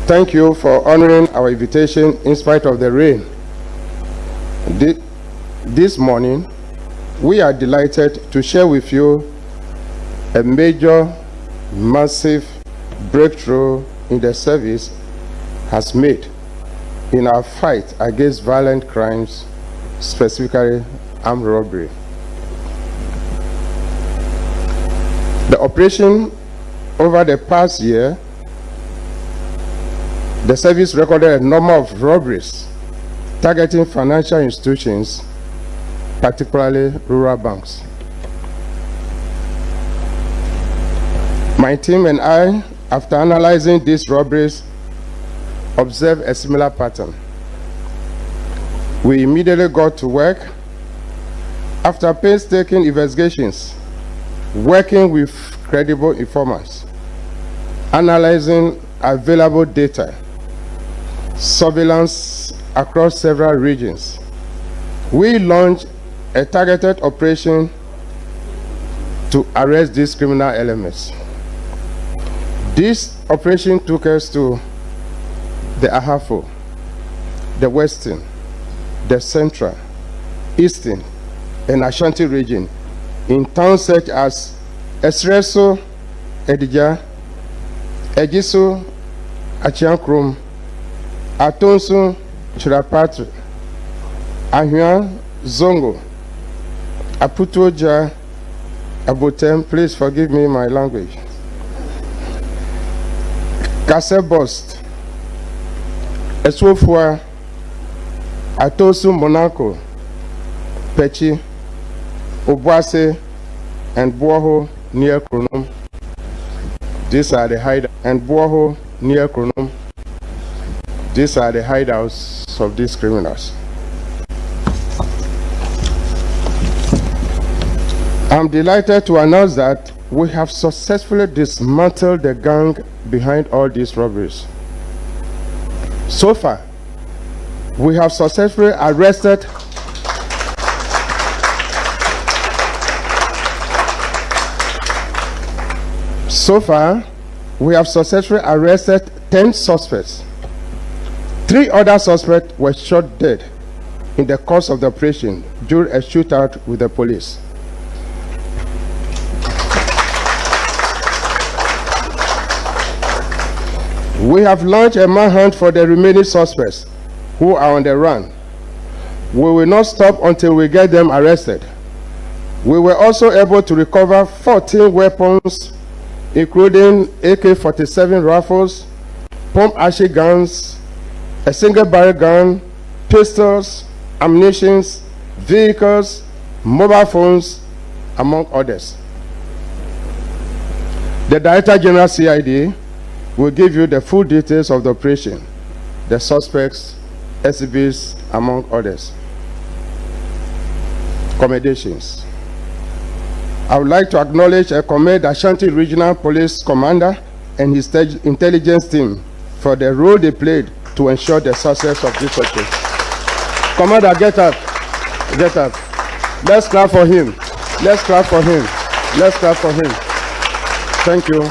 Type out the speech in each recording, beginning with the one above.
Thank you for honoring our invitation in spite of the rain. This morning, we are delighted to share with you a major, massive breakthrough in the service has made in our fight against violent crimes, specifically armed robbery. The operation over the past year, the service recorded a number of robberies targeting financial institutions, particularly rural banks. My team and I, after analyzing these robberies, observed a similar pattern. We immediately got to work. After painstaking investigations, working with credible informants, analyzing available data, surveillance across several regions, we launched a targeted operation to arrest these criminal elements. This operation took us to the Ahafo, the Western, the Central, Eastern, and Ashanti region in towns such as Esreso, Edija, Ejisu Achiaakrom, Atonsu, Chirapatri, Ahua, Zongo, Aputoja, Abotem, please forgive me my language, Kasebost, Eswofua, Atosu Monaco, Pechi, Obuasi, and Buaho near Kronom. These are the hideouts, and Buaho near Kronom. These are the hideouts of these criminals. I'm delighted to announce that we have successfully dismantled the gang behind all these robberies. So far, we have successfully arrested arrested 10 suspects. 3 other suspects were shot dead in the course of the operation during a shootout with the police. We have launched a manhunt for the remaining suspects who are on the run. We will not stop until we get them arrested. We were also able to recover 14 weapons, including AK-47 rifles, pump-action guns, a single-barrel gun, pistols, ammunition, vehicles, mobile phones, among others. The Director General CID will give you the full details of the operation, the suspects, exhibits, among others. Commendations. I would like to acknowledge and commend the Ashanti Regional Police Commander and his intelligence team for the role they played to ensure the success of this operation. Commander, get up. Get up. Let's clap for him. Let's clap for him. Let's clap for him. Thank you.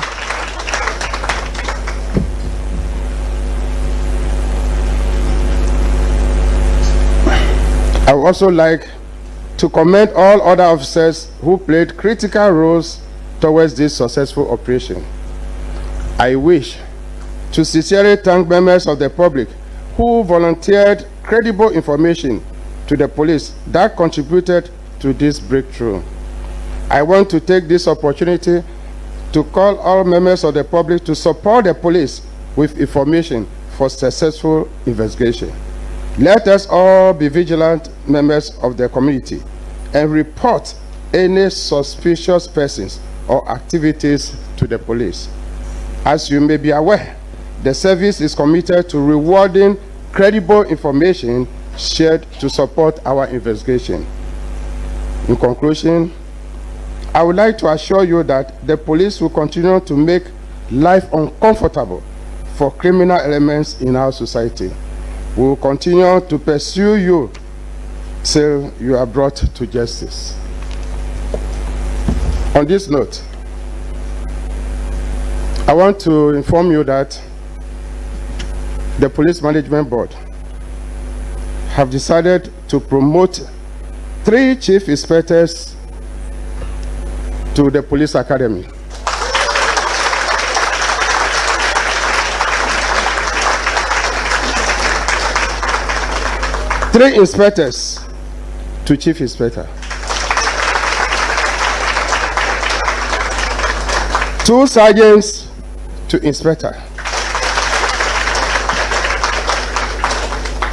I would also like to commend all other officers who played critical roles towards this successful operation. I wish to sincerely thank members of the public who volunteered credible information to the police that contributed to this breakthrough. I want to take this opportunity to call all members of the public to support the police with information for successful investigation. Let us all be vigilant members of the community and report any suspicious persons or activities to the police. As you may be aware, the service is committed to rewarding credible information shared to support our investigation. In conclusion, I would like to assure you that the police will continue to make life uncomfortable for criminal elements in our society. We will continue to pursue you till you are brought to justice. On this note, I want to inform you that the Police Management Board have decided to promote 3 chief inspectors to the Police Academy. Three inspectors to chief inspector. 2 sergeants to inspector.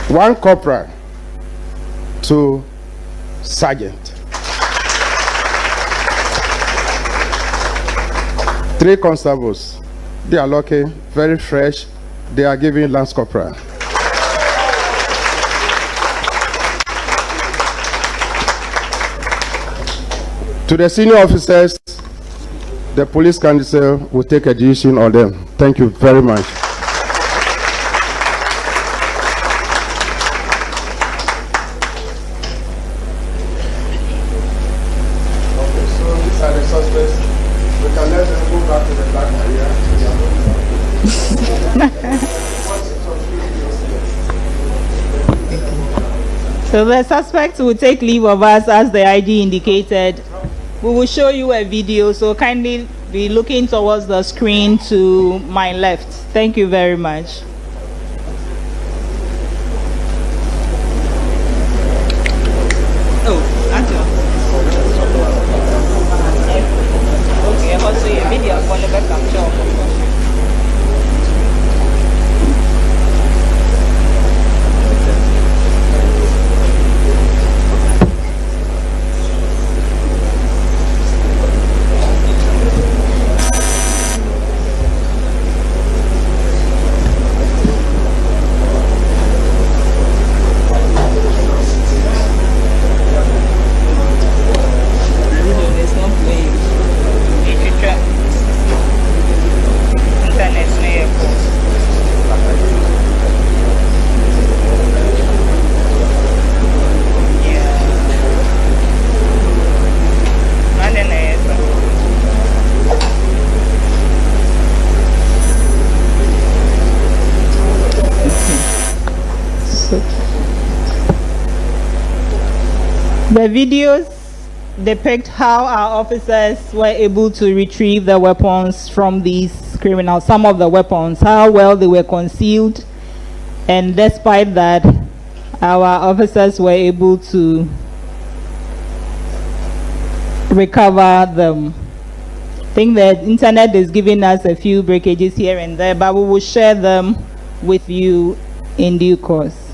1 corporal to sergeant. 3 constables. They are lucky, very fresh. They are giving lance corporal. To the senior officers, the Police Council will take a decision on them. Thank you very much. Okay, so these are the suspects. We can let them go back to the black area. So the suspects will take leave of us as the ID indicated. We will show you a video, so kindly be looking towards the screen to my left. Thank you very much. Oh, okay, I'll show you a video. The videos depict how our officers were able to retrieve the weapons from these criminals, some of the weapons, how well they were concealed, and despite that, our officers were able to recover them. I think the internet is giving us a few breakages here and there, but we will share them with you in due course.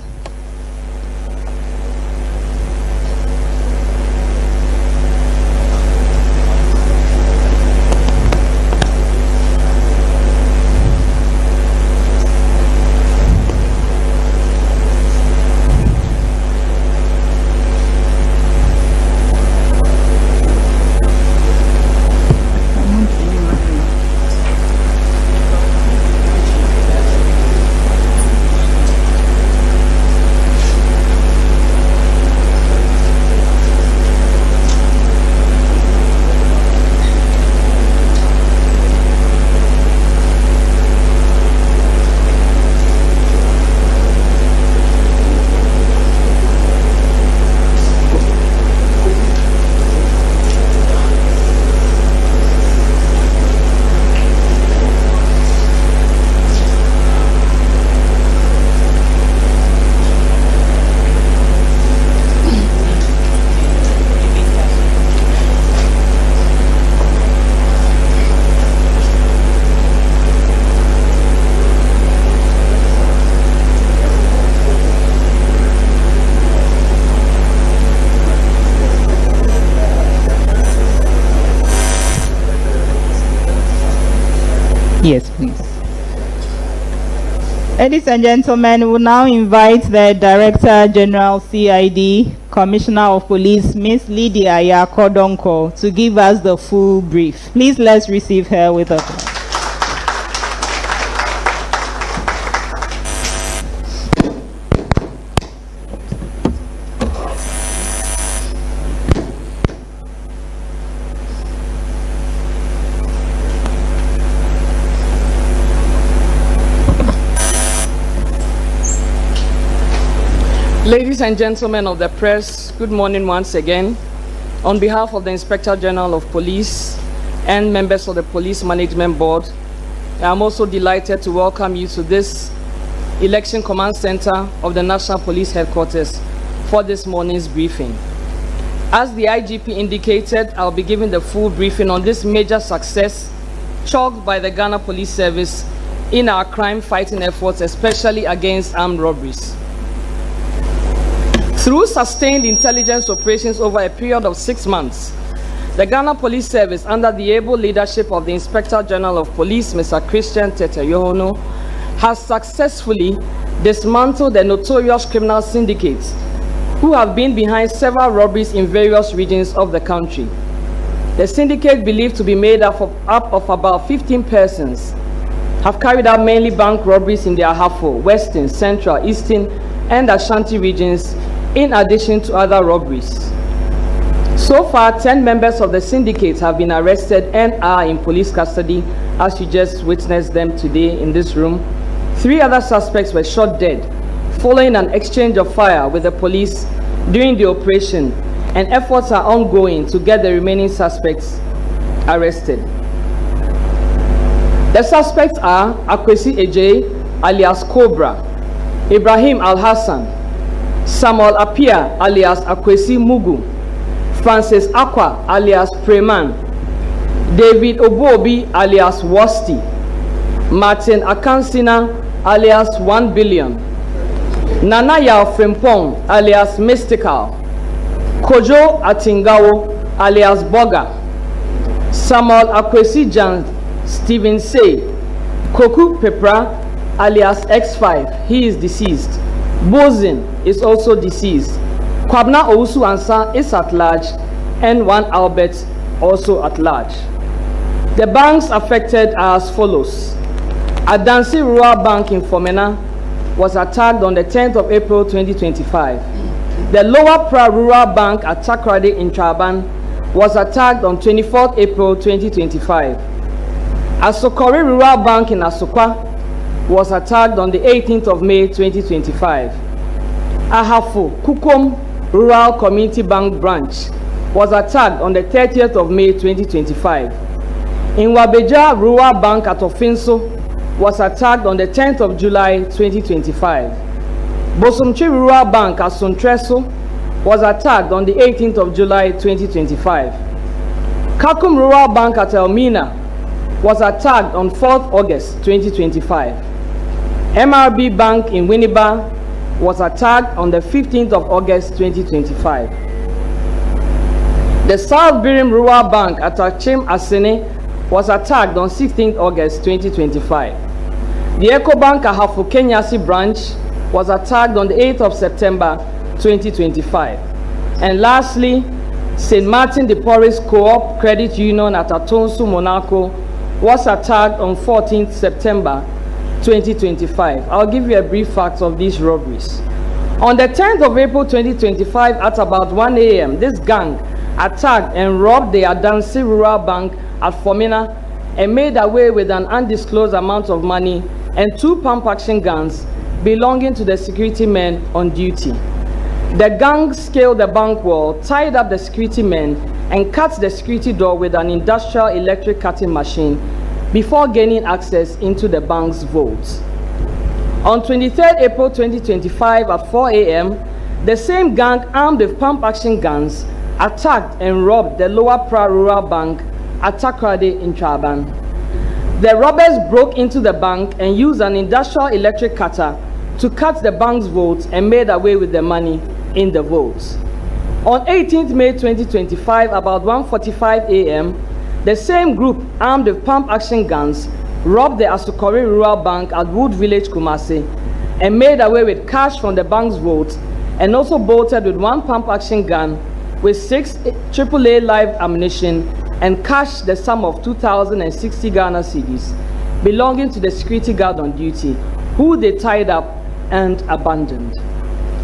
Yes, please. Ladies and gentlemen, we will now invite the Director General CID, Commissioner of Police, Ms. Lydia Yakodonko, to give us the full brief. Please let's receive her with applause. Ladies and gentlemen of the press, good morning once again. On behalf of the Inspector General of Police and members of the Police Management Board, I am also delighted to welcome you to this Election Command Center of the National Police Headquarters for this morning's briefing. As the IGP indicated, I'll be giving the full briefing on this major success chalked by the Ghana Police Service in our crime-fighting efforts, especially against armed robberies. Through sustained intelligence operations over a period of 6 months, the Ghana Police Service, under the able leadership of the Inspector General of Police, Mr. Tetteh Yohuno, has successfully dismantled the notorious criminal syndicates who have been behind several robberies in various regions of the country. The syndicate, believed to be made up of about 15 persons, have carried out mainly bank robberies in the Ahafo, Western, Central, Eastern, and Ashanti regions, in addition to other robberies. So far, 10 members of the syndicate have been arrested and are in police custody, as you just witnessed them today in this room. 3 other suspects were shot dead following an exchange of fire with the police during the operation, and efforts are ongoing to get the remaining suspects arrested. The suspects are Akwesi Ejay, alias Cobra, Ibrahim Al-Hassan, Samuel Apia, alias Akwesi Mugu, Francis Akwa, alias Preman, David Obuobi, alias Wasti, Martin Akansina, alias 1 Billion, Nana Yao Frimpong, alias Mystical, Kojo Atingawo, alias Boga, Samuel Akwesi Jan, Stephen Say, Koku Pepra, alias X5, he is deceased. Bozin is also deceased. Kwabna Owusu Ansa is at large, and 1 Albert also at large. The banks affected are as follows. Adansi Rural Bank in Fomena was attacked on the 10th of April 2025. The Lower Pra Rural Bank at Accra in Traban was attacked on 24th April 2025. Asokore Rural Bank in Asokwa was attacked on the 18th of May 2025. Ahafo Kukom Rural Community Bank branch was attacked on the 30th of May 2025. In Wabeja Rural Bank at Ofinso was attacked on the 10th of July 2025. Bosomchi Rural Bank at Sontreso was attacked on the 18th of July 2025. Kakum Rural Bank at Elmina was attacked on 4th August 2025. MRB Bank in Winneba was attacked on the 15th of August 2025. The South Birim Rural Bank at Achim Asene was attacked on 16th August 2025. The EcoBank Ahafo Kenyasi branch was attacked on the 8th of September 2025. And lastly, St. Martin de Porres Co-op Credit Union at Atonsu, Monaco was attacked on 14th September 2025. I'll give you a brief fact of these robberies. On the 10th of April 2025 at about 1 a.m., this gang attacked and robbed the Adansi Rural Bank at Fomena and made away with an undisclosed amount of money and 2 pump-action guns belonging to the security men on duty. The gang scaled the bank wall, tied up the security men, and cut the security door with an industrial electric cutting machine before gaining access into the bank's vaults. On 23rd April 2025 at 4 a.m., the same gang armed with pump-action guns attacked and robbed the Lower Pra Rural Bank at Takrade in Traban. The robbers broke into the bank and used an industrial electric cutter to cut the bank's vaults and made away with the money in the vaults. On 18th May 2025, about 1:45 a.m., the same group, armed with pump-action guns, robbed the Asokore Rural Bank at Wood Village, Kumasi, and made away with cash from the bank's vault, and also bolted with 1 pump-action gun with 6 AAA live ammunition and cashed the sum of 2,060 Ghana cedis belonging to the security guard on duty, who they tied up and abandoned.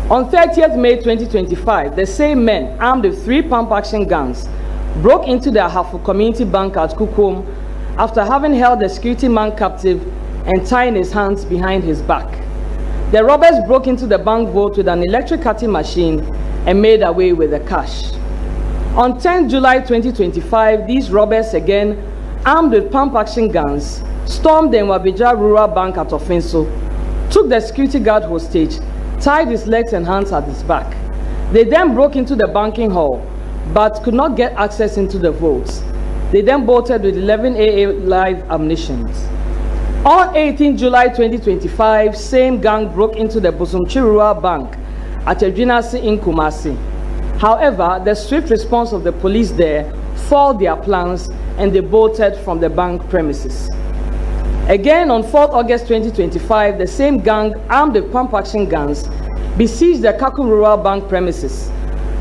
On 30th May 2025, the same men, armed with 3 pump-action guns, broke into the Ahafo Community Bank at Kukom after having held the security man captive and tying his hands behind his back. The robbers broke into the bank vault with an electric cutting machine and made away with the cash. On 10 July 2025, these robbers, again armed with pump-action guns, stormed the Nwabija Rural Bank at Ofinso, took the security guard hostage, tied his legs and hands at his back. They then broke into the banking hall, but could not get access into the vaults. They then bolted with 11 AA live ammunition. On 18 July 2025, same gang broke into the Bosomchi Rural Bank at Ejinasi in Kumasi. However, the swift response of the police there foiled their plans and they bolted from the bank premises. Again, on 4th August 2025, the same gang, armed with pump-action guns, besieged the Kaku Rural Bank premises,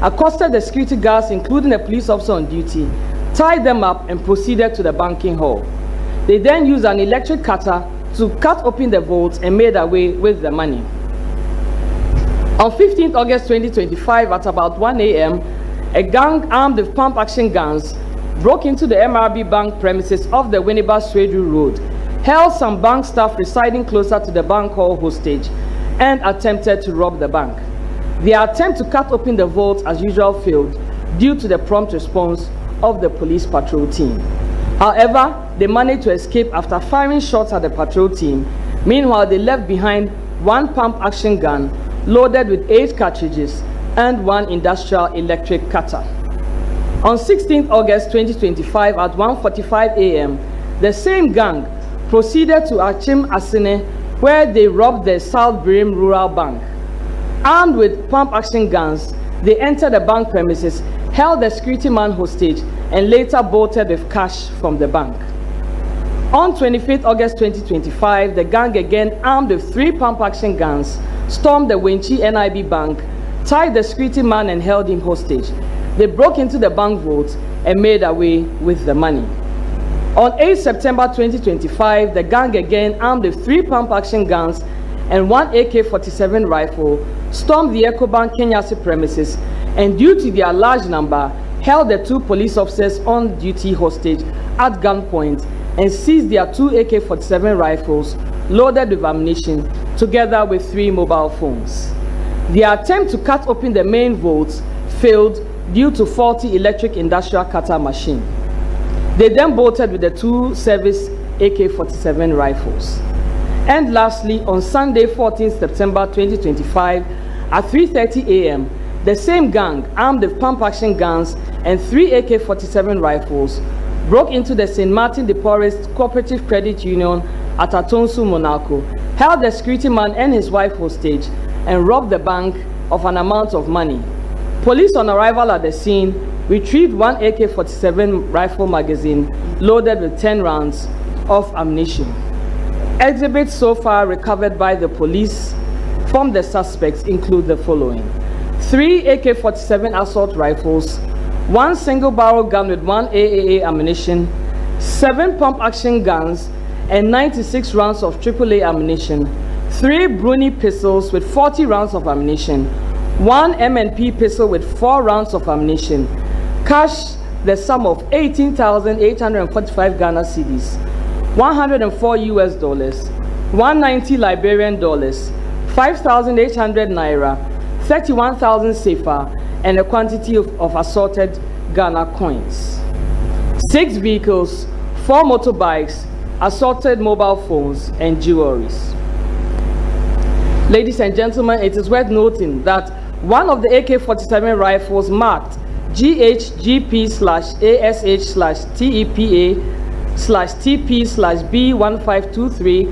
accosted the security guards, including a police officer on duty, tied them up and proceeded to the banking hall. They then used an electric cutter to cut open the vaults and made away with the money. On 15th August 2025, at about 1 a.m., a gang armed with pump-action guns broke into the MRB Bank premises off the Winneba Swedru Road, held some bank staff residing closer to the bank hall hostage, and attempted to rob the bank. Their attempt to cut open the vault as usual failed due to the prompt response of the police patrol team. However, they managed to escape after firing shots at the patrol team. Meanwhile, they left behind one pump-action gun loaded with 8 cartridges and 1 industrial electric cutter. On 16th August 2025 at 1:45 a.m., the same gang proceeded to Achim Asine, where they robbed the South Birim Rural Bank. Armed with pump-action guns, they entered the bank premises, held the security man hostage, and later bolted with cash from the bank. On 25th August 2025, the gang, again armed with 3 pump-action guns, stormed the Wenchi NIB Bank, tied the security man and held him hostage. They broke into the bank vault and made away with the money. On 8 September 2025, the gang, again armed with 3 pump-action guns and 1 AK-47 rifle, stormed the EcoBank Kenyasi premises and, due to their large number, held the 2 police officers on duty hostage at gunpoint and seized their 2 AK-47 rifles loaded with ammunition, together with 3 mobile phones. Their attempt to cut open the main vaults failed due to faulty electric industrial cutter machine. They then bolted with the 2 service AK-47 rifles. And lastly, on Sunday, 14th September 2025, at 3:30 a.m., the same gang, armed with pump-action guns and 3 AK-47 rifles, broke into the St. Martin de Porres Cooperative Credit Union at Atonsu, Monaco, held the security man and his wife hostage, and robbed the bank of an amount of money. Police, on arrival at the scene, retrieved 1 AK-47 rifle magazine loaded with 10 rounds of ammunition. Exhibits so far recovered by the police from the suspects include the following: 3 AK-47 assault rifles, 1 single-barrel gun with 1 AAA ammunition, 7 pump-action guns, and 96 rounds of AAA ammunition, 3 Bruni pistols with 40 rounds of ammunition, 1 M&P pistol with 4 rounds of ammunition, cash the sum of 18,845 Ghana cedis, 104 US dollars, 190 Liberian dollars, 5,800 naira, 31,000 sefa, and a quantity of assorted Ghana coins. 6 vehicles, 4 motorbikes, assorted mobile phones, and jewelries. Ladies and gentlemen, it is worth noting that one of the AK-47 rifles marked GHGP/ASH/TEPA/TP/B1523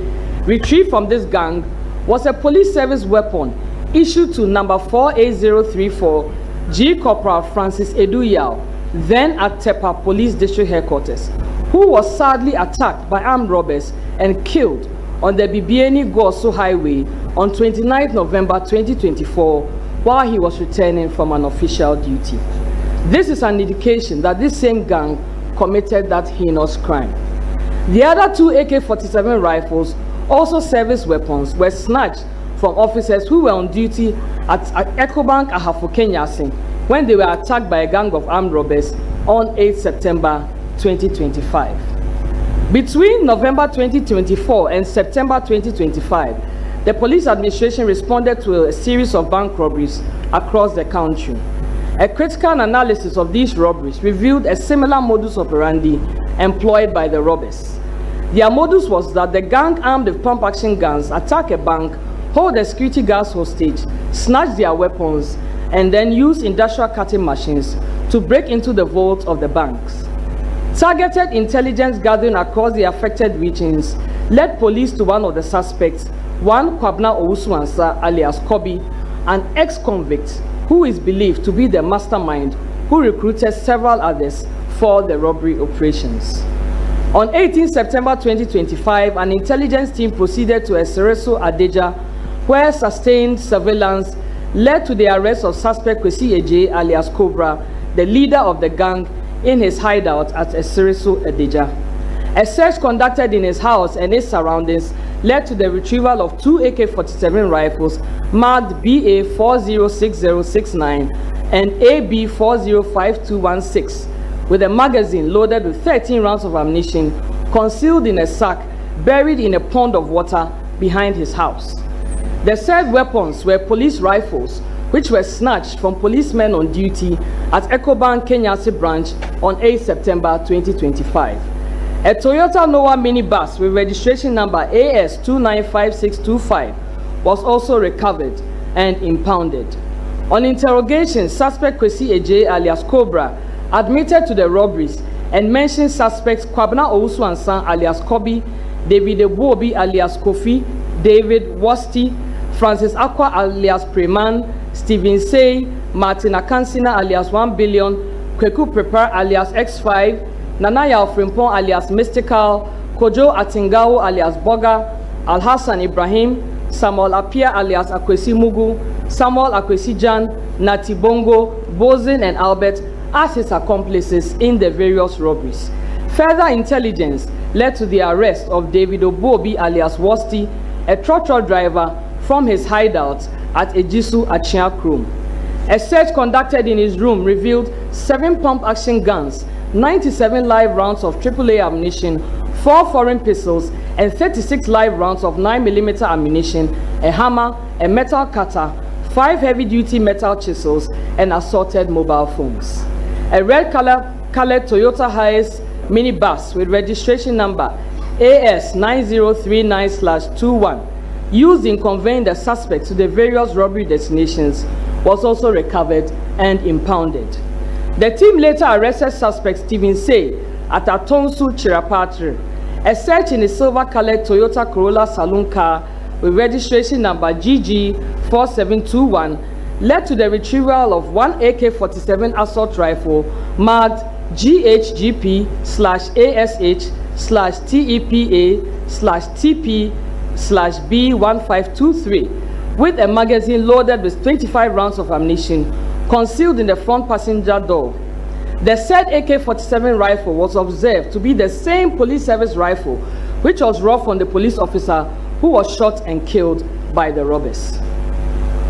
retrieved from this gang was a police service weapon issued to number 48034 G Corporal Francis Eduyao, then at Tepa Police District Headquarters, who was sadly attacked by armed robbers and killed on the Bibiani-Goso Highway on 29 November 2024 while he was returning from an official duty. This is an indication that this same gang committed that heinous crime. The other 2 AK-47 rifles, also service weapons, were snatched from officers who were on duty at EcoBank Ahafo Kenyasi when they were attacked by a gang of armed robbers on 8 September 2025. Between November 2024 and September 2025, the police administration responded to a series of bank robberies across the country. A critical analysis of these robberies revealed a similar modus operandi employed by the robbers. Their modus was that the gang armed with pump-action guns attack a bank, hold the security guards hostage, snatch their weapons, and then use industrial cutting machines to break into the vaults of the banks. Targeted intelligence gathering across the affected regions led police to one of the suspects, one Kwabna Owusu-Ansah alias Kobi, an ex-convict who is believed to be the mastermind who recruited several others for the robbery operations. On 18 September 2025, an intelligence team proceeded to Ejisu Achiaakrom, where sustained surveillance led to the arrest of suspect Kwesi Eje alias Cobra, the leader of the gang, in his hideout at Ejisu Achiaakrom. A search conducted in his house and its surroundings led to the retrieval of 2 AK-47 rifles marked BA 406069 and AB 405216, with a magazine loaded with 13 rounds of ammunition concealed in a sack buried in a pond of water behind his house. The said weapons were police rifles, which were snatched from policemen on duty at Ecobank Kenyasi branch on 8 September 2025. A Toyota Noah minibus with registration number AS295625 was also recovered and impounded. On interrogation, suspect Kwesi Eje alias Cobra admitted to the robberies and mentioned suspects Kwabna Owusu-Ansah alias Kobi, David Ebobi alias Kofi, David Wasti, Francis Akwa alias Preman, Stephen Say, Martin Akansina alias 1 Billion, Kweku Prepar alias X5, Nanaya Frimpong alias Mystical, Kojo Atingawo alias Boga, Alhassan Ibrahim, Samuel Apia alias Akwesi Mugu, Samuel Akwesi Jan, Nati Bongo, Bozin and Albert as his accomplices in the various robberies. Further intelligence led to the arrest of David Obobi alias Wasti, a trotro driver, from his hideout at Ejisu Achiaakrom. A search conducted in his room revealed 7 pump-action guns, 97 live rounds of AAA ammunition, 4 foreign pistols, and 36 live rounds of 9mm ammunition, a hammer, a metal cutter, 5 heavy-duty metal chisels, and assorted mobile phones. A red-colored Toyota Hiace minibus with registration number AS9039/21, used in conveying the suspects to the various robbery destinations, was also recovered and impounded. The team later arrested suspect Stephen Say at Atonsu Chirapatre. A search in a silver-colored Toyota Corolla saloon car with registration number GG4721 led to the retrieval of 1 AK-47 assault rifle marked GHGP/ASH/TEPA/TP/B1523 with a magazine loaded with 25 rounds of ammunition concealed in the front passenger door. The said AK-47 rifle was observed to be the same police service rifle which was robbed from the police officer who was shot and killed by the robbers.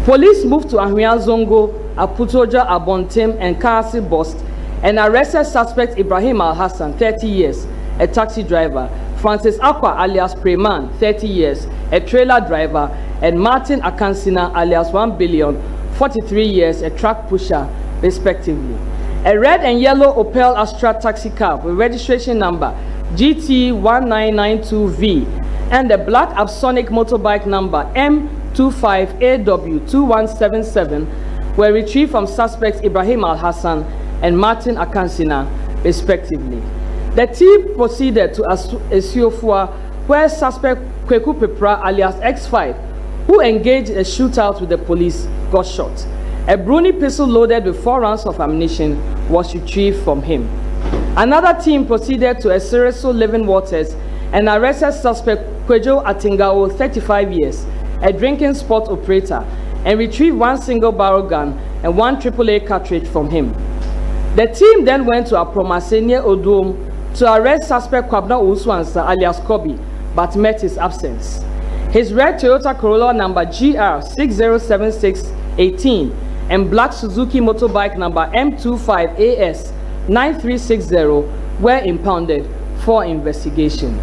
Police moved to Ahwea Zongo, Aputoja, Abontem, and Kasi Bost and arrested suspect Ibrahim Al-Hassan, 30 years, a taxi driver, Francis Akwa alias Preman, 30 years, a trailer driver, and Martin Akansina alias 1 Billion, 43 years, a truck pusher, respectively. A red and yellow Opel Astra taxi cab with registration number GT1992V and a black Absonic motorbike number M25AW2177 were retrieved from suspects Ibrahim Al-Hassan and Martin Akansina, respectively. The team proceeded to Esiofua, where suspect Kweku Prepar alias X5, who engaged a shootout with the police, got shot. A Bruni pistol loaded with 4 rounds of ammunition was retrieved from him. Another team proceeded to Ejisu Living Waters and arrested suspect Kojo Atingawo, 35 years, a drinking sport operator, and retrieved 1 single barrel gun and 1 AAA cartridge from him. The team then went to Apromase near Odom to arrest suspect Kwabna Owusu-Ansah alias Kobi, but met his absence. His red Toyota Corolla number GR607618 and black Suzuki motorbike number M25AS9360 were impounded for investigation.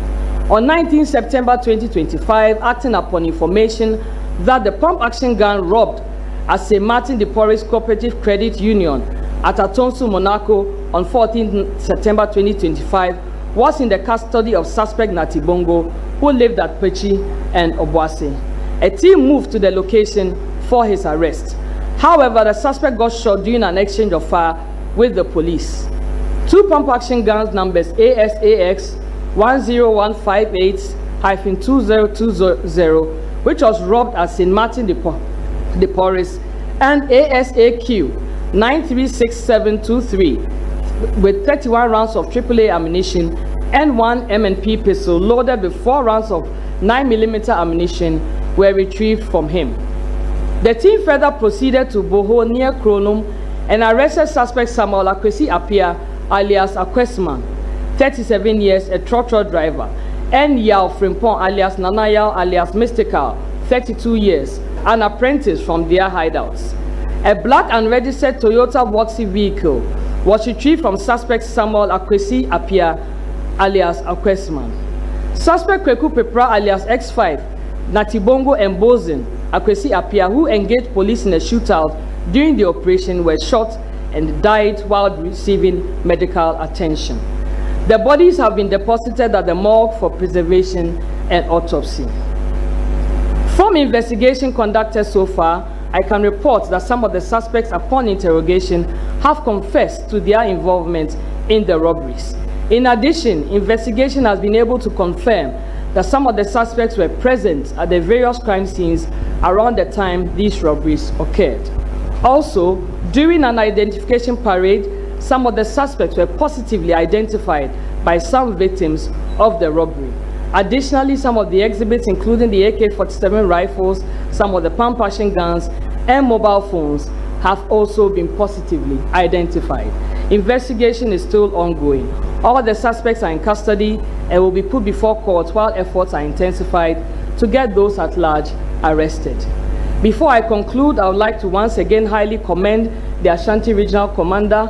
On 19 September 2025, acting upon information that the pump action gun robbed at St. Martin de Porres Cooperative Credit Union at Atonsu, Monaco on 14 September 2025 was in the custody of suspect Natibongo, who lived at Pechi and Obuasi. A team moved to the location for his arrest. However, the suspect got shot during an exchange of fire with the police. 2 pump action guns numbers ASAX 10158-2020, which was robbed at St. Martin de Porres, and ASAQ 936723 with 31 rounds of AAA ammunition and 1 M&P pistol loaded with 4 rounds of 9mm ammunition were retrieved from him. The team further proceeded to Boho near Kronum and arrested suspect Samuel Akwesi Apia alias Akwesman, 37 years, a trotro driver, and Yao Frimpong alias Nanayao alias Mystical, 32 years, an apprentice from their hideouts. A black unregistered Toyota Voxy vehicle was retrieved from suspect Samuel Akwesi Apia alias Akwesman. Suspect Kweku Pepra alias X5, Natibongo and Bozin Akwesi Apia, who engaged police in a shootout during the operation, were shot and died while receiving medical attention. The bodies have been deposited at the morgue for preservation and autopsy. From investigation conducted so far, I can report that some of the suspects, upon interrogation, have confessed to their involvement in the robberies. In addition, investigation has been able to confirm that some of the suspects were present at the various crime scenes around the time these robberies occurred. Also, during an identification parade, some of the suspects were positively identified by some victims of the robbery. Additionally, some of the exhibits, including the AK-47 rifles, some of the pump action guns, and mobile phones, have also been positively identified. Investigation is still ongoing. All the suspects are in custody and will be put before court while efforts are intensified to get those at large arrested. Before I conclude, I would like to once again highly commend the Ashanti Regional Commander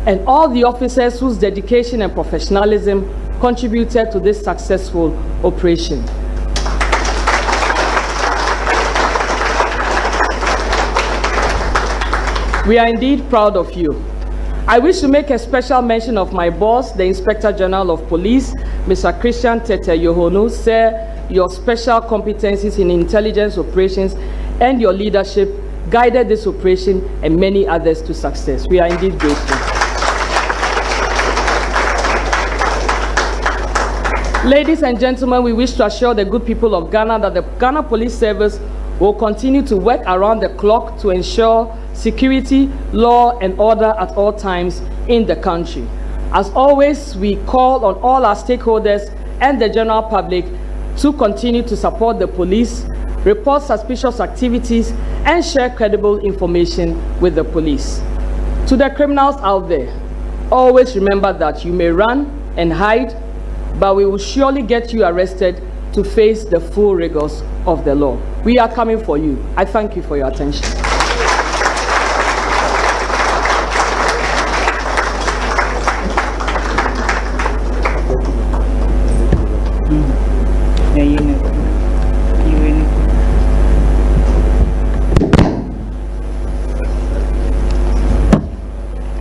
and all the officers whose dedication and professionalism contributed to this successful operation. We are indeed proud of you. I wish to make a special mention of my boss, the Inspector General of Police, Mr. Christian Tetteh Yohuno. Sir, your special competencies in intelligence operations and your leadership guided this operation and many others to success. We are indeed grateful. Ladies and gentlemen, we wish to assure the good people of Ghana that the Ghana Police Service will continue to work around the clock to ensure security, law, and order at all times in the country. As always, we call on all our stakeholders and the general public to continue to support the police, report suspicious activities, and share credible information with the police. To the criminals out there, always remember that you may run and hide, but we will surely get you arrested to face the full rigors of the law. We are coming for you. I thank you for your attention.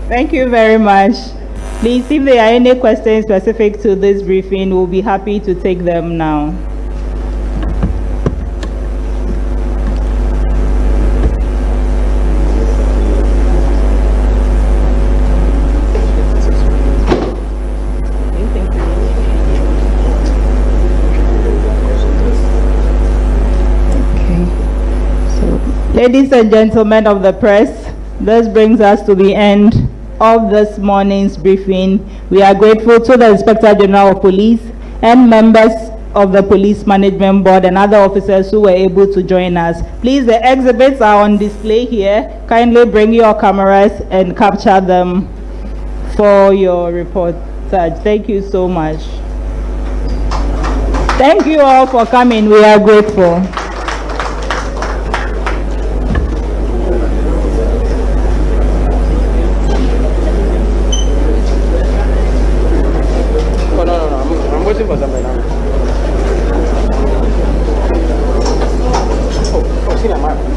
Thank you very much. Please, if there are any questions specific to this briefing, we'll be happy to take them now. Ladies and gentlemen of the press, this brings us to the end of this morning's briefing. We are grateful to the Inspector General of Police and members of the Police Management Board and other officers who were able to join us. Please, the exhibits are on display here. Kindly bring your cameras and capture them for your reportage. Thank you so much. Thank you all for coming. We are grateful. I'm waiting for somebody now. Continue, man.